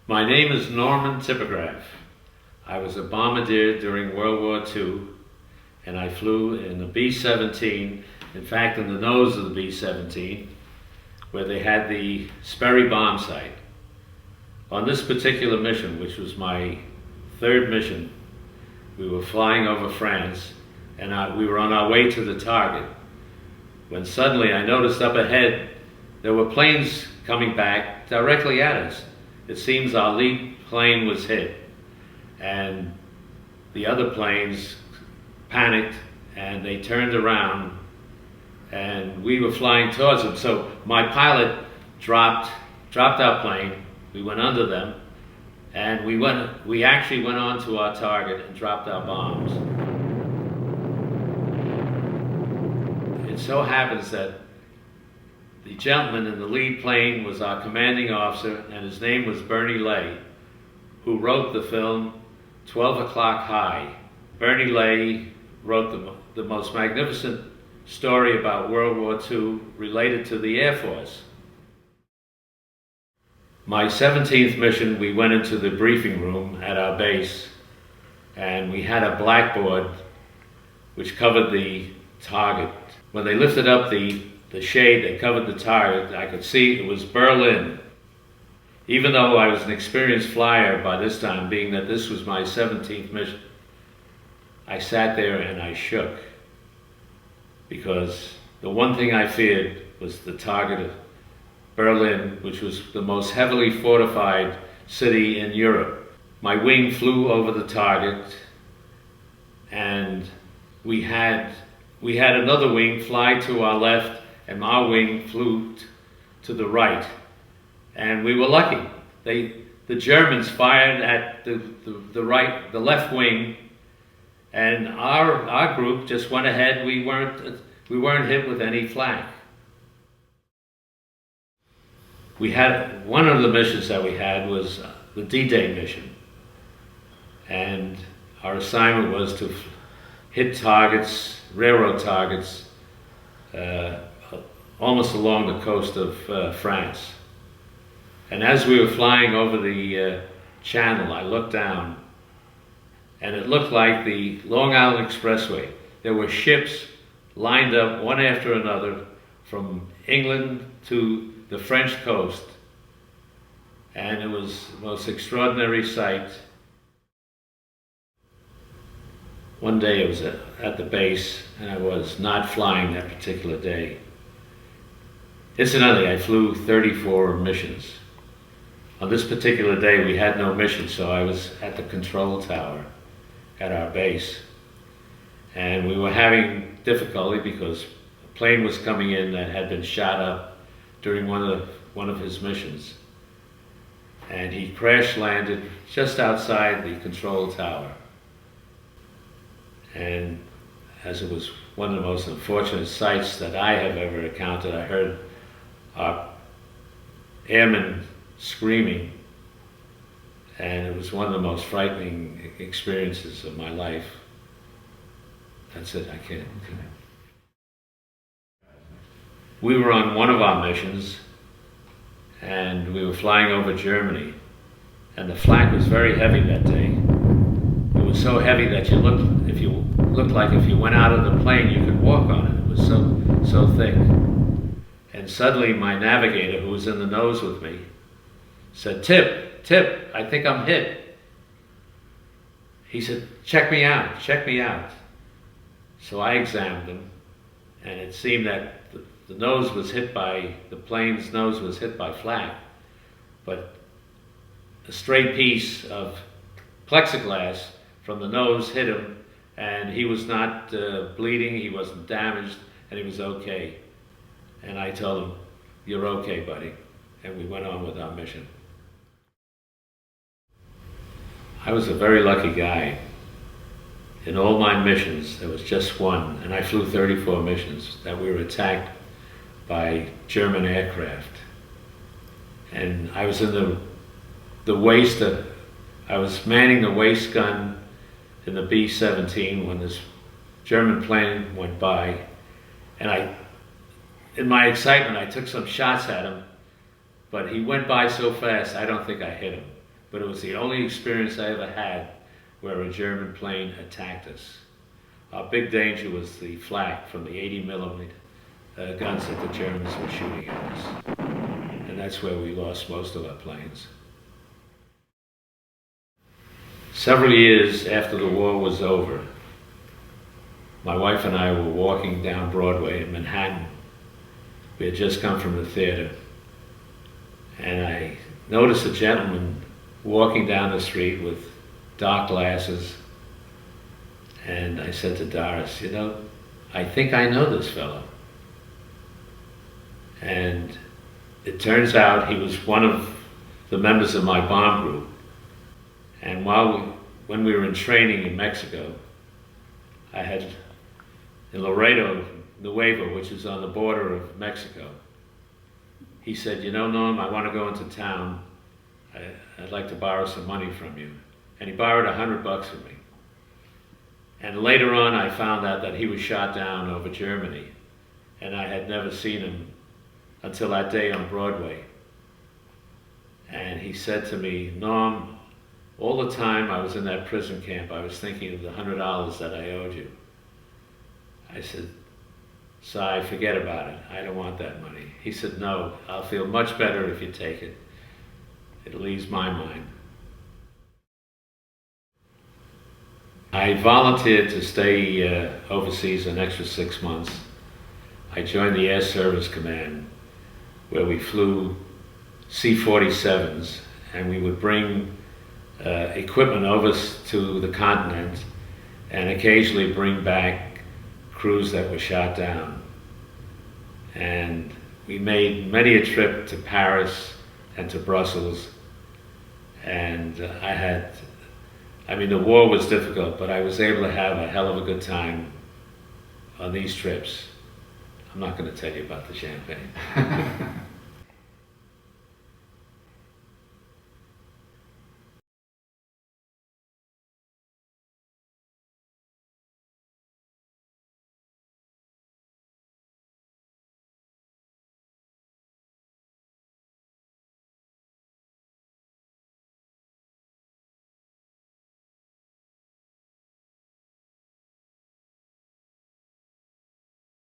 My name is Norman Tipograph. I was a bombardier during World War II, and I flew in the B-17, in fact in the nose of the B-17, where they had the Sperry bomb site. On this particular mission, which was my third mission, we were flying over France, and we were on our way to the target, when suddenly I noticed up ahead there were planes coming back directly at us. It seems our lead plane was hit, and the other planes panicked and they turned around, and we were flying towards them. So my pilot dropped our plane, we went under them, and we actually went on to our target and dropped our bombs. It so happens that the gentleman in the lead plane was our commanding officer, and his name was Bernie Lay, who wrote the film 12 O'Clock High. Bernie Lay wrote the most magnificent story about World War II related to the Air Force. My 17th mission, we went into the briefing room at our base, and we had a blackboard which covered the target. When they lifted up the shade that covered the target, I could see it was Berlin. Even though I was an experienced flyer by this time, being that this was my 17th mission, I sat there and I shook, because the one thing I feared was the target of Berlin, which was the most heavily fortified city in Europe. My wing flew over the target, and we had another wing fly to our left, and our wing flew to the right, and we were lucky. The Germans fired at the left wing, and our group just went ahead. We weren't hit with any flak. We had one of the missions that we had was the D-Day mission, and our assignment was to hit targets, railroad targets, almost along the coast of France. And as we were flying over the channel, I looked down, and it looked like the Long Island Expressway. There were ships lined up one after another from England to the French coast, and it was the most extraordinary sight. One day I was at the base, and I was not flying that particular day. Incidentally, I flew 34 missions. On this particular day, we had no mission, so I was at the control tower at our base. And we were having difficulty because a plane was coming in that had been shot up during one of his missions. And he crash landed just outside the control tower. And as it was one of the most unfortunate sights that I have ever encountered, I heard our airmen screaming, and it was one of the most frightening experiences of my life. That's it, I can't. We were on one of our missions, and we were flying over Germany, and the flak was very heavy that day. It was so heavy that if you went out of the plane, you could walk on it. It was so thick. And suddenly my navigator, who was in the nose with me, said, Tip, I think I'm hit. He said, check me out. So I examined him, and it seemed that nose was hit by, the plane's nose was hit by flak, but a straight piece of plexiglass from the nose hit him, and he was not bleeding, he wasn't damaged, and he was okay. And I told him, "You're okay, buddy." And we went on with our mission. I was a very lucky guy. In all my missions, there was just one, and I flew 34 missions, that we were attacked by German aircraft. And I was in the waist, I was manning the waist gun in the B-17 when this German plane went by, and in my excitement, I took some shots at him, but he went by so fast, I don't think I hit him. But it was the only experience I ever had where a German plane attacked us. Our big danger was the flak from the 80mm guns that the Germans were shooting at us. And that's where we lost most of our planes. Several years after the war was over, my wife and I were walking down Broadway in Manhattan. We had just come from the theater, and I noticed a gentleman walking down the street with dark glasses, and I said to Doris, "You know, I think I know this fellow." And it turns out he was one of the members of my bomb group. And when we were in training in Mexico, I had, in Laredo, Nuevo, which is on the border of Mexico, he said, "You know, Norm, I want to go into town. I'd like to borrow some money from you." And he borrowed $100 from me. And later on, I found out that he was shot down over Germany, and I had never seen him until that day on Broadway. And he said to me, "Norm, all the time I was in that prison camp, I was thinking of the $100 that I owed you." I said, "Si, forget about it. I don't want that money." He said, "No, I'll feel much better if you take it. It'll ease my mind." I volunteered to stay overseas an extra 6 months. I joined the Air Service Command, where we flew C-47s, and we would bring equipment over to the continent and occasionally bring back crews that were shot down. And we made many a trip to Paris and to Brussels, and the war was difficult, but I was able to have a hell of a good time on these trips. I'm not going to tell you about the champagne.